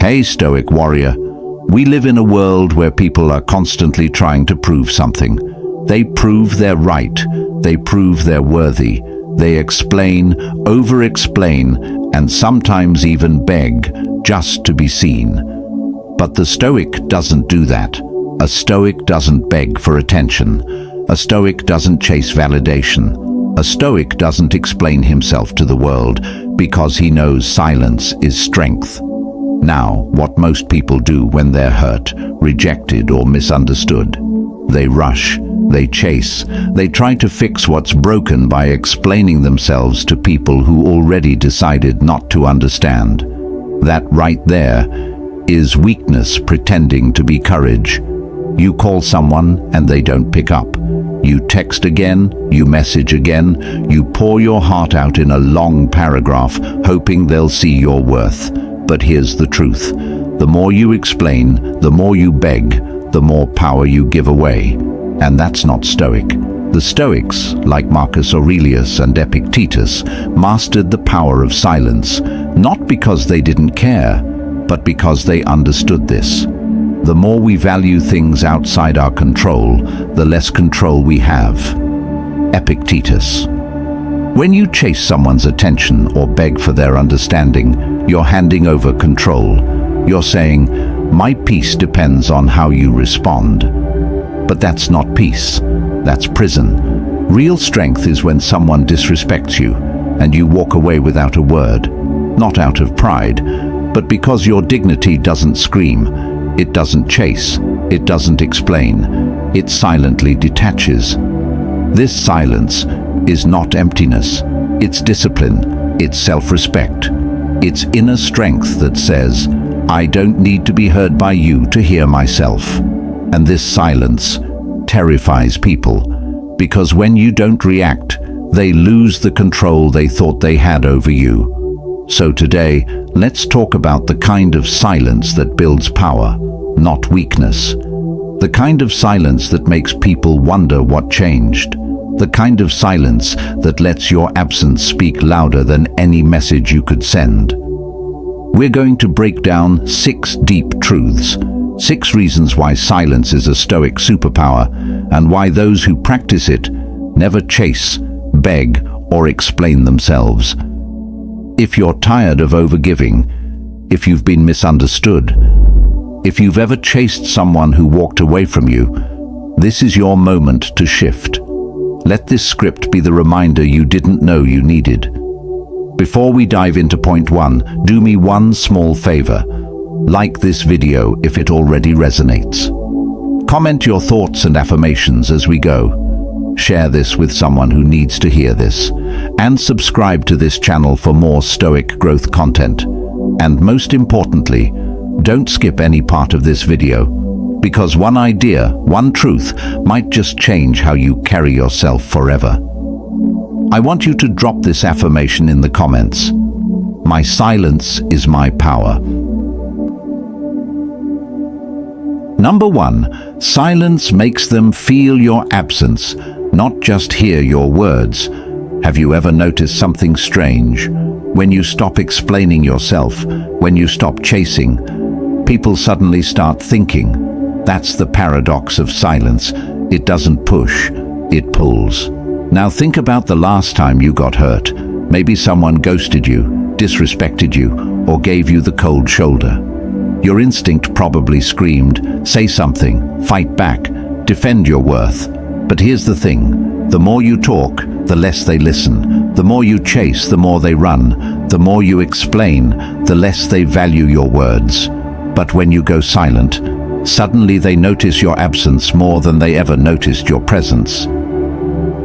Hey, Stoic warrior. We live in a world where people are constantly trying to prove something. They prove they're right. They prove they're worthy. They explain, over-explain, and sometimes even beg just to be seen. But the Stoic doesn't do that. A Stoic doesn't beg for attention. A Stoic doesn't chase validation. A Stoic doesn't explain himself to the world because he knows silence is strength. Now, what most people do when they're hurt, rejected, or misunderstood, they rush, they chase, they try to fix what's broken by explaining themselves to people who already decided not to understand. That right there is weakness pretending to be courage. You call someone and they don't pick up. You text again, you message again, you pour your heart out in a long paragraph, hoping they'll see your worth. But here's the truth. The more you explain, the more you beg, the more power you give away. And that's not Stoic. The Stoics, like Marcus Aurelius and Epictetus, mastered the power of silence, not because they didn't care, but because they understood this. The more we value things outside our control, the less control we have. Epictetus. When you chase someone's attention or beg for their understanding, you're handing over control. You're saying, "My peace depends on how you respond." But that's not peace. That's prison. Real strength is when someone disrespects you and you walk away without a word, not out of pride, but because your dignity doesn't scream, it doesn't chase, it doesn't explain, it silently detaches. This silence is not emptiness, it's discipline, it's self-respect, it's inner strength that says, "I don't need to be heard by you to hear myself." And this silence terrifies people, because when you don't react, they lose the control they thought they had over you. So today, let's talk about the kind of silence that builds power, not weakness. The kind of silence that makes people wonder what changed. The kind of silence that lets your absence speak louder than any message you could send. We're going to break down 6 deep truths, 6 reasons why silence is a Stoic superpower, and why those who practice it never chase, beg, or explain themselves. If you're tired of overgiving, if you've been misunderstood, if you've ever chased someone who walked away from you, this is your moment to shift. Let this script be the reminder you didn't know you needed. Before we dive into point 1, do me one small favor. Like this video if it already resonates. Comment your thoughts and affirmations as we go. Share this with someone who needs to hear this. And subscribe to this channel for more Stoic growth content. And most importantly, don't skip any part of this video, because one idea, one truth, might just change how you carry yourself forever. I want you to drop this affirmation in the comments. My silence is my power. Number 1, silence makes them feel your absence, not just hear your words. Have you ever noticed something strange? When you stop explaining yourself, when you stop chasing, people suddenly start thinking. That's the paradox of silence. It doesn't push, it pulls. Now think about the last time you got hurt. Maybe someone ghosted you, disrespected you, or gave you the cold shoulder. Your instinct probably screamed, say something, fight back, defend your worth. But here's the thing, the more you talk, the less they listen. The more you chase, the more they run. The more you explain, the less they value your words. But when you go silent, suddenly they notice your absence more than they ever noticed your presence.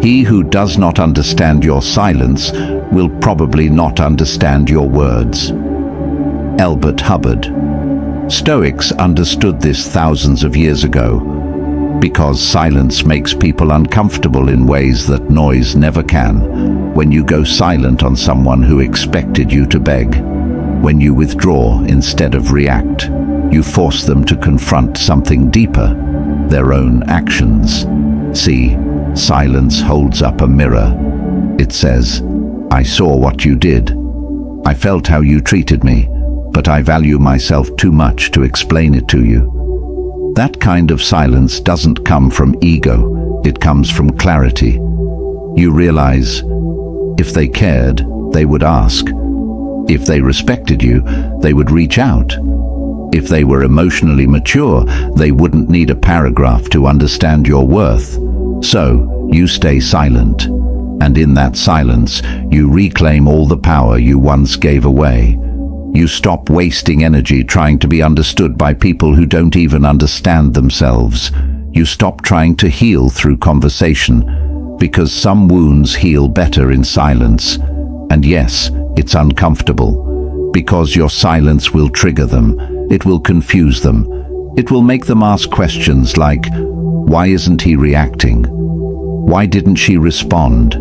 He who does not understand your silence will probably not understand your words. Albert Hubbard. Stoics understood this thousands of years ago, because silence makes people uncomfortable in ways that noise never can. When you go silent on someone who expected you to beg, when you withdraw instead of react, you force them to confront something deeper, their own actions. See, silence holds up a mirror. It says, "I saw what you did. I felt how you treated me, but I value myself too much to explain it to you. That kind of silence doesn't come from ego, it comes from clarity. You realize, if they cared, they would ask. If they respected you, they would reach out. If they were emotionally mature, they wouldn't need a paragraph to understand your worth. So, you stay silent. And in that silence, you reclaim all the power you once gave away. You stop wasting energy trying to be understood by people who don't even understand themselves. You stop trying to heal through conversation, because some wounds heal better in silence. And yes, it's uncomfortable, because your silence will trigger them. It will confuse them. It will make them ask questions like, why isn't he reacting? Why didn't she respond?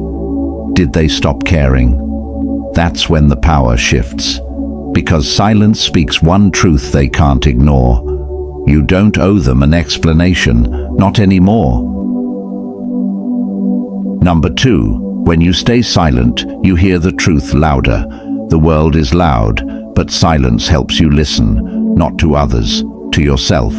Did they stop caring? That's when the power shifts. Because silence speaks one truth they can't ignore. You don't owe them an explanation, not anymore. Number 2, when you stay silent, you hear the truth louder. The world is loud, but silence helps you listen, not to others, to yourself.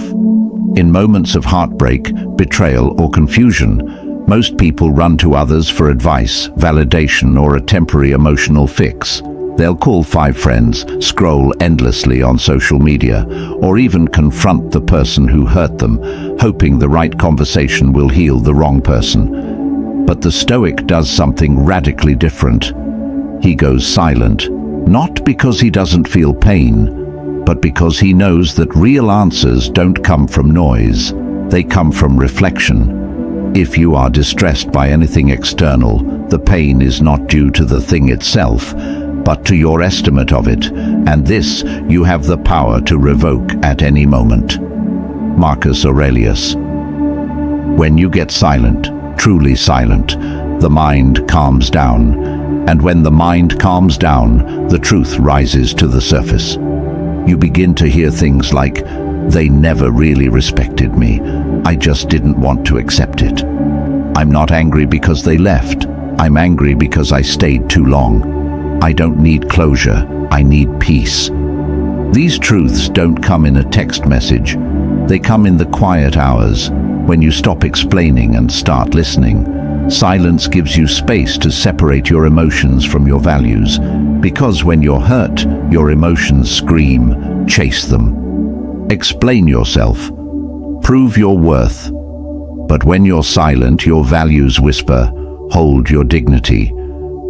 In moments of heartbreak, betrayal, or confusion, most people run to others for advice, validation, or a temporary emotional fix. They'll call 5 friends, scroll endlessly on social media, or even confront the person who hurt them, hoping the right conversation will heal the wrong person. But the Stoic does something radically different. He goes silent, not because he doesn't feel pain, but because he knows that real answers don't come from noise, they come from reflection. If you are distressed by anything external, the pain is not due to the thing itself, but to your estimate of it, and this you have the power to revoke at any moment. Marcus Aurelius. When you get silent, truly silent, the mind calms down, and when the mind calms down, the truth rises to the surface. You begin to hear things like, they never really respected me. I just didn't want to accept it. I'm not angry because they left. I'm angry because I stayed too long. I don't need closure. I need peace. These truths don't come in a text message. They come in the quiet hours, when you stop explaining and start listening. Silence gives you space to separate your emotions from your values, because when you're hurt, your emotions scream, chase them. Explain yourself. Prove your worth. But when you're silent, your values whisper, hold your dignity.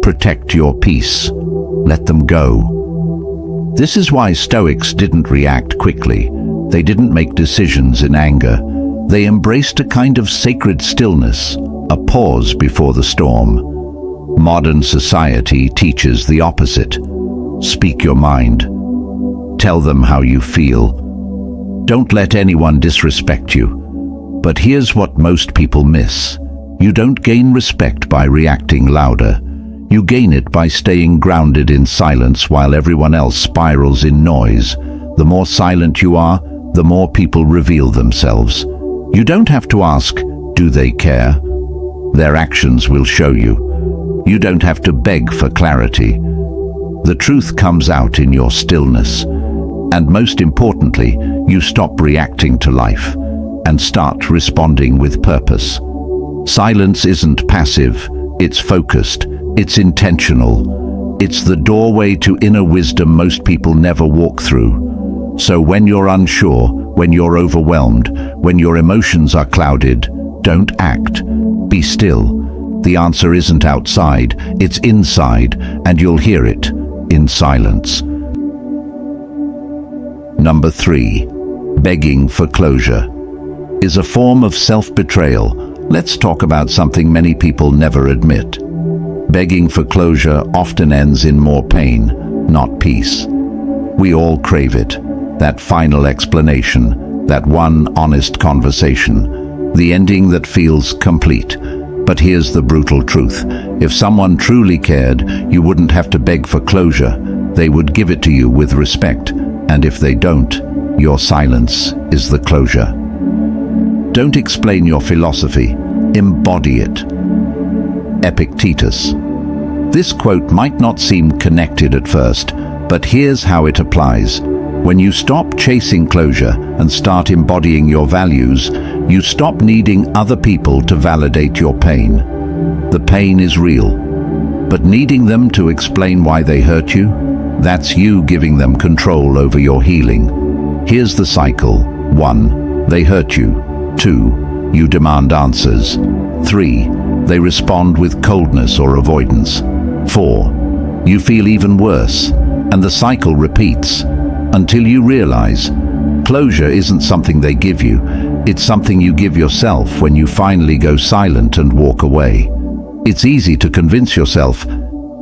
Protect your peace. Let them go. This is why Stoics didn't react quickly. They didn't make decisions in anger. They embraced a kind of sacred stillness, a pause before the storm. Modern society teaches the opposite. Speak your mind. Tell them how you feel. Don't let anyone disrespect you. But here's what most people miss. You don't gain respect by reacting louder. You gain it by staying grounded in silence while everyone else spirals in noise. The more silent you are, the more people reveal themselves. You don't have to ask, do they care? Their actions will show you. You don't have to beg for clarity. The truth comes out in your stillness. And most importantly, you stop reacting to life and start responding with purpose. Silence isn't passive, it's focused, it's intentional. It's the doorway to inner wisdom most people never walk through. So when you're unsure, when you're overwhelmed, when your emotions are clouded, don't act. Be still. The answer isn't outside, it's inside, and you'll hear it in silence. Number 3, begging for closure is a form of self-betrayal. Let's talk about something many people never admit. Begging for closure often ends in more pain, not peace. We all crave it. That final explanation, that one honest conversation, the ending that feels complete. But here's the brutal truth. If someone truly cared, you wouldn't have to beg for closure. They would give it to you with respect. And if they don't, your silence is the closure. Don't explain your philosophy, embody it. Epictetus. This quote might not seem connected at first, but here's how it applies. When you stop chasing closure and start embodying your values, you stop needing other people to validate your pain. The pain is real, but needing them to explain why they hurt you, that's you giving them control over your healing. Here's the cycle. 1. They hurt you. 2. You demand answers. 3. They respond with coldness or avoidance. 4. You feel even worse, and the cycle repeats until you realize closure isn't something they give you, it's something you give yourself when you finally go silent and walk away. It's easy to convince yourself,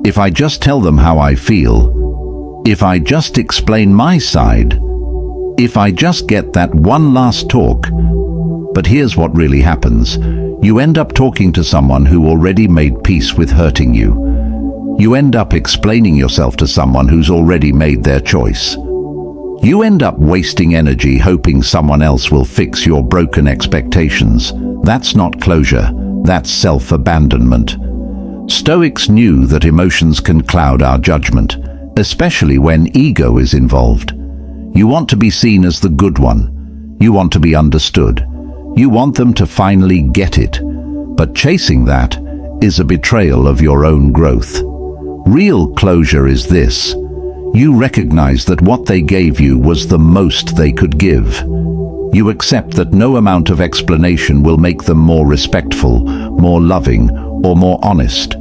if I just tell them how I feel, if I just explain my side, if I just get that one last talk. But here's what really happens. You end up talking to someone who already made peace with hurting you. You end up explaining yourself to someone who's already made their choice. You end up wasting energy hoping someone else will fix your broken expectations. That's not closure, that's self-abandonment. Stoics knew that emotions can cloud our judgment, especially when ego is involved. You want to be seen as the good one. You want to be understood. You want them to finally get it. But chasing that is a betrayal of your own growth. Real closure is this. You recognize that what they gave you was the most they could give. You accept that no amount of explanation will make them more respectful, more loving, or more honest.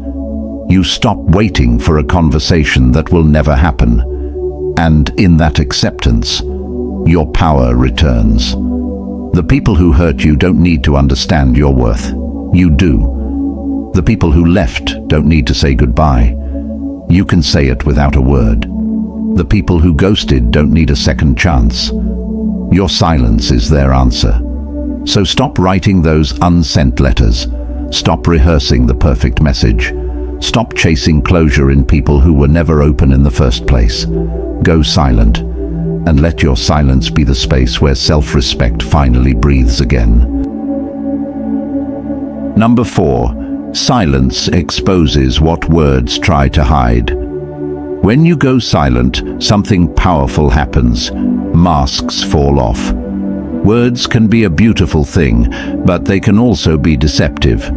You stop waiting for a conversation that will never happen. And in that acceptance, your power returns. The people who hurt you don't need to understand your worth. You do. The people who left don't need to say goodbye. You can say it without a word. The people who ghosted don't need a second chance. Your silence is their answer. So stop writing those unsent letters. Stop rehearsing the perfect message. Stop chasing closure in people who were never open in the first place. Go silent, and let your silence be the space where self-respect finally breathes again. Number 4. Silence exposes what words try to hide. When you go silent, something powerful happens. Masks fall off. Words can be a beautiful thing, but they can also be deceptive.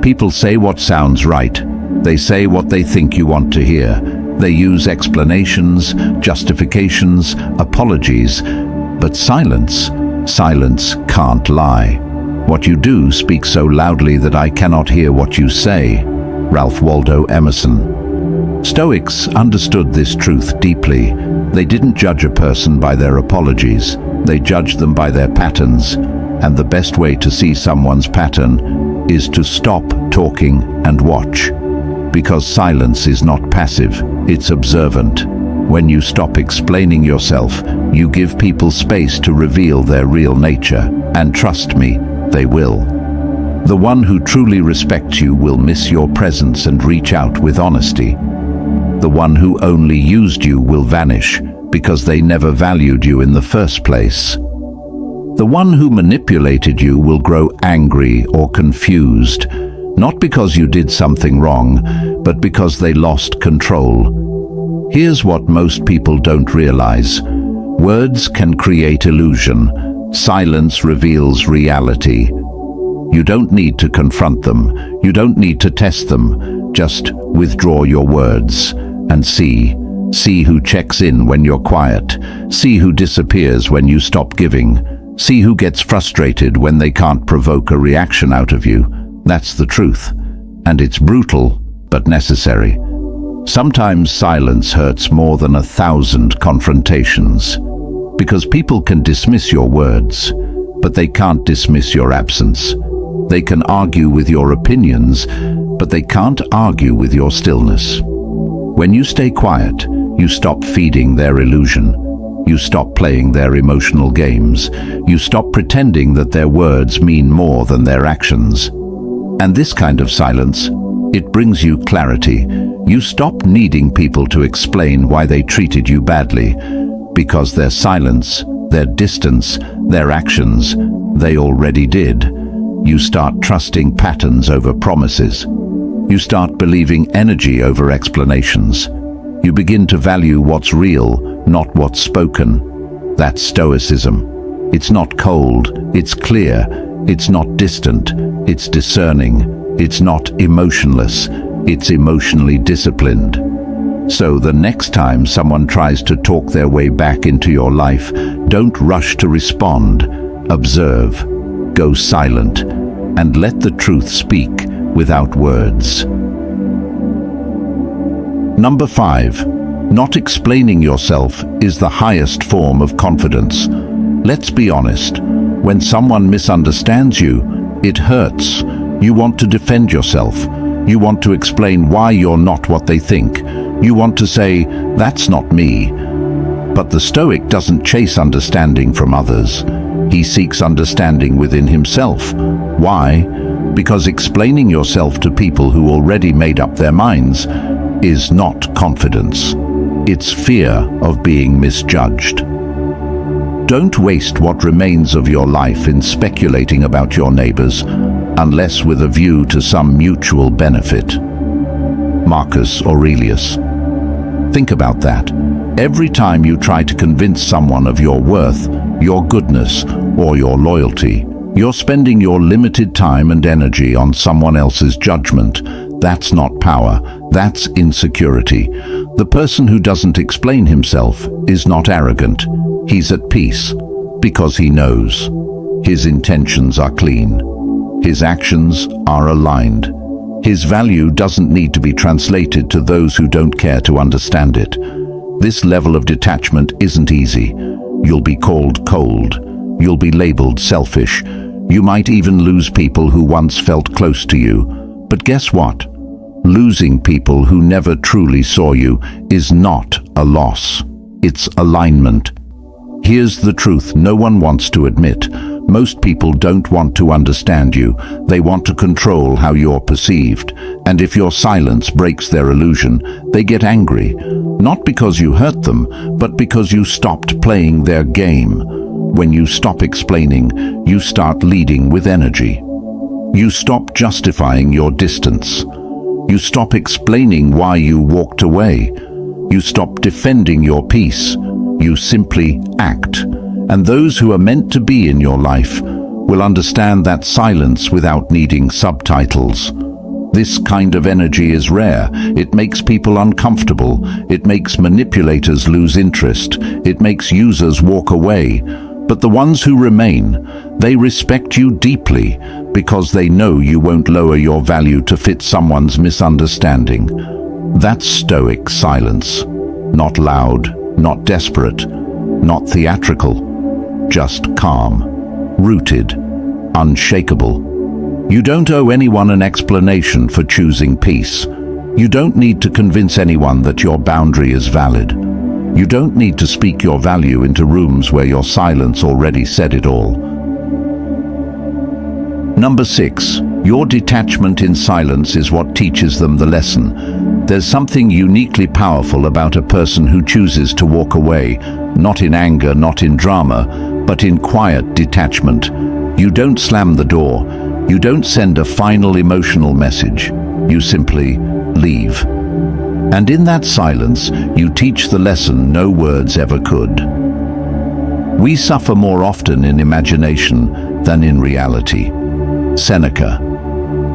People say what sounds right. They say what they think you want to hear. They use explanations, justifications, apologies. But silence can't lie. What you do speaks so loudly that I cannot hear what you say. Ralph Waldo Emerson. Stoics understood this truth deeply. They didn't judge a person by their apologies. They judged them by their patterns. And the best way to see someone's pattern is to stop talking and watch. Because silence is not passive, it's observant. When you stop explaining yourself, you give people space to reveal their real nature. And trust me, they will. The one who truly respects you will miss your presence and reach out with honesty. The one who only used you will vanish because they never valued you in the first place. The one who manipulated you will grow angry or confused, not because you did something wrong, but because they lost control. Here's what most people don't realize. Words can create illusion. Silence reveals reality. You don't need to confront them. You don't need to test them. Just withdraw your words and see who checks in when you're quiet. See who disappears when you stop giving. See who gets frustrated when they can't provoke a reaction out of you. That's the truth. And it's brutal, but necessary. Sometimes silence hurts more than 1,000 confrontations. Because people can dismiss your words, but they can't dismiss your absence. They can argue with your opinions, but they can't argue with your stillness. When you stay quiet, you stop feeding their illusion. You stop playing their emotional games. You stop pretending that their words mean more than their actions. And this kind of silence, it brings you clarity. You stop needing people to explain why they treated you badly, because their silence, their distance, their actions, they already did. You start trusting patterns over promises. You start believing energy over explanations. You begin to value what's real, not what's spoken. That's Stoicism. It's not cold, it's clear. It's not distant, it's discerning. It's not emotionless, it's emotionally disciplined. So the next time someone tries to talk their way back into your life, don't rush to respond. Observe, go silent, and let the truth speak without words. Number 5. Not explaining yourself is the highest form of confidence. Let's be honest. When someone misunderstands you, it hurts. You want to defend yourself. You want to explain why you're not what they think. You want to say, "That's not me." But the Stoic doesn't chase understanding from others. He seeks understanding within himself. Why? Because explaining yourself to people who already made up their minds is not confidence. It's fear of being misjudged. Don't waste what remains of your life in speculating about your neighbors, unless with a view to some mutual benefit. Marcus Aurelius. Think about that. Every time you try to convince someone of your worth, your goodness, or your loyalty, you're spending your limited time and energy on someone else's judgment. That's not power, that's insecurity. The person who doesn't explain himself is not arrogant. He's at peace, because he knows. His intentions are clean. His actions are aligned. His value doesn't need to be translated to those who don't care to understand it. This level of detachment isn't easy. You'll be called cold. You'll be labeled selfish. You might even lose people who once felt close to you. But guess what? Losing people who never truly saw you is not a loss. It's alignment. Here's the truth no one wants to admit. Most people don't want to understand you. They want to control how you're perceived. And if your silence breaks their illusion, they get angry. Not because you hurt them, but because you stopped playing their game. When you stop explaining, you start leading with energy. You stop justifying your distance. You stop explaining why you walked away. You stop defending your peace. You simply act. And those who are meant to be in your life will understand that silence without needing subtitles. This kind of energy is rare. It makes people uncomfortable. It makes manipulators lose interest. It makes users walk away. But the ones who remain, they respect you deeply because they know you won't lower your value to fit someone's misunderstanding. That's Stoic silence. Not loud, not desperate, not theatrical. Just calm, rooted, unshakable. You don't owe anyone an explanation for choosing peace. You don't need to convince anyone that your boundary is valid. You don't need to speak your value into rooms where your silence already said it all. Number 6. Your detachment in silence is what teaches them the lesson. There's something uniquely powerful about a person who chooses to walk away, not in anger, not in drama, but in quiet detachment. You don't slam the door. You don't send a final emotional message. You simply leave. And in that silence, you teach the lesson no words ever could. We suffer more often in imagination than in reality. Seneca.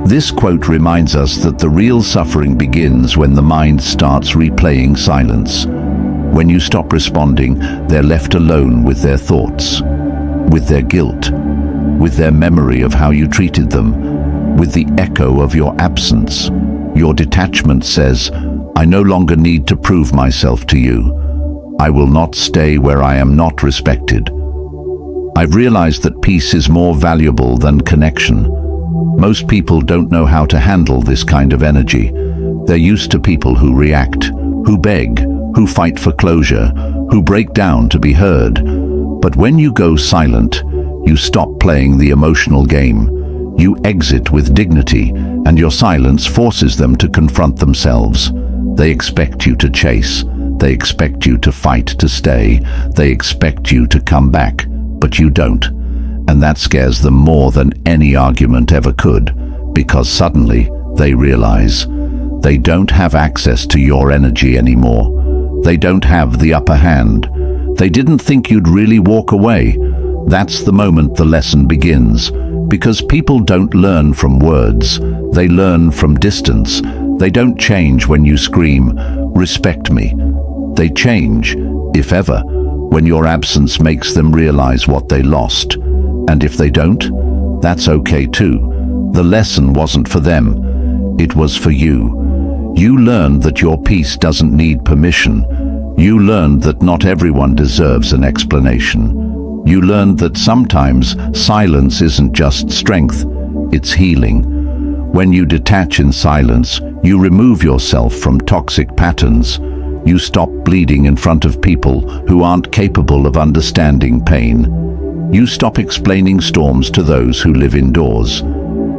This quote reminds us that the real suffering begins when the mind starts replaying silence. When you stop responding, they're left alone with their thoughts, with their guilt, with their memory of how you treated them, with the echo of your absence. Your detachment says, "I no longer need to prove myself to you. I will not stay where I am not respected." I've realized that peace is more valuable than connection. Most people don't know how to handle this kind of energy. They're used to people who react, who beg, who fight for closure, who break down to be heard. But when you go silent, you stop playing the emotional game. You exit with dignity, and your silence forces them to confront themselves. They expect you to chase. They expect you to fight to stay. They expect you to come back, but you don't. And that scares them more than any argument ever could, because suddenly they realize they don't have access to your energy anymore. They don't have the upper hand. They didn't think you'd really walk away. That's the moment the lesson begins. Because people don't learn from words, they learn from distance. They don't change when you scream, "Respect me." They change, if ever, when your absence makes them realize what they lost. And if they don't, that's okay too. The lesson wasn't for them, it was for you. You learned that your peace doesn't need permission. You learned that not everyone deserves an explanation. You learned that sometimes silence isn't just strength, it's healing. When you detach in silence, you remove yourself from toxic patterns. You stop bleeding in front of people who aren't capable of understanding pain. You stop explaining storms to those who live indoors.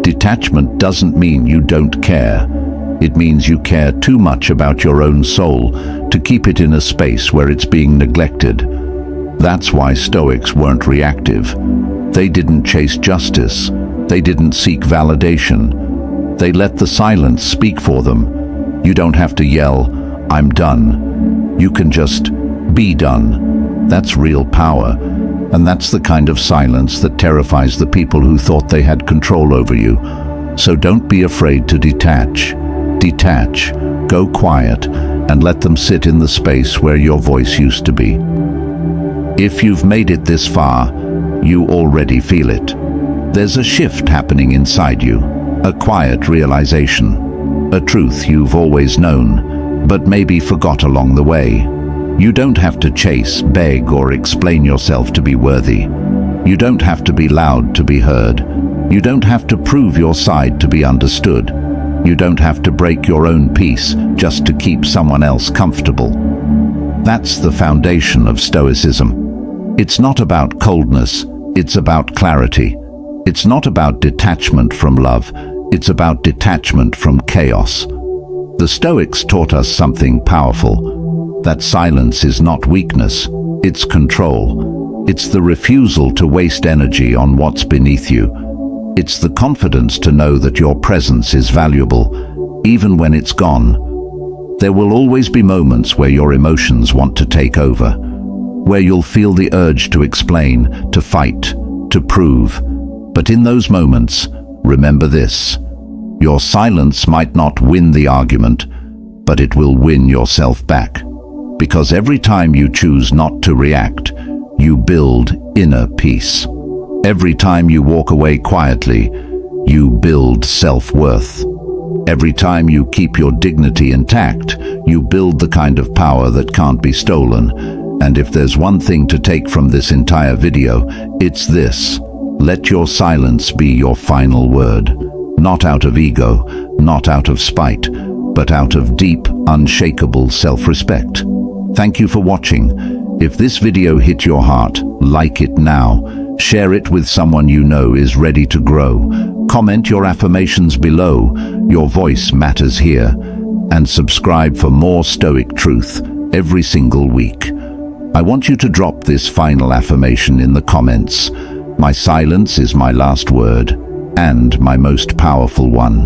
Detachment doesn't mean you don't care. It means you care too much about your own soul to keep it in a space where it's being neglected. That's why Stoics weren't reactive. They didn't chase justice. They didn't seek validation. They let the silence speak for them. You don't have to yell, "I'm done." You can just be done. That's real power. And that's the kind of silence that terrifies the people who thought they had control over you. So don't be afraid to detach. Detach, go quiet, and let them sit in the space where your voice used to be. If you've made it this far, you already feel it. There's a shift happening inside you, a quiet realization, a truth you've always known, but maybe forgot along the way. You don't have to chase, beg, or explain yourself to be worthy. You don't have to be loud to be heard. You don't have to prove your side to be understood. You don't have to break your own peace just to keep someone else comfortable. That's the foundation of Stoicism. It's not about coldness, it's about clarity. It's not about detachment from love, it's about detachment from chaos. The Stoics taught us something powerful, that silence is not weakness, it's control. It's the refusal to waste energy on what's beneath you. It's the confidence to know that your presence is valuable, even when it's gone. There will always be moments where your emotions want to take over, where you'll feel the urge to explain, to fight, to prove. But in those moments, remember this: your silence might not win the argument, but it will win yourself back. Because every time you choose not to react, you build inner peace. Every time you walk away quietly, you build self-worth. Every time you keep your dignity intact, you build the kind of power that can't be stolen. And if there's one thing to take from this entire video, it's this: let your silence be your final word. Not out of ego, not out of spite, but out of deep, unshakable self-respect. Thank you for watching. If this video hit your heart, like it now. Share it with someone you know is ready to grow. Comment your affirmations below. Your voice matters here. And subscribe for more Stoic truth every single week. I want you to drop this final affirmation in the comments. My silence is my last word, and my most powerful one.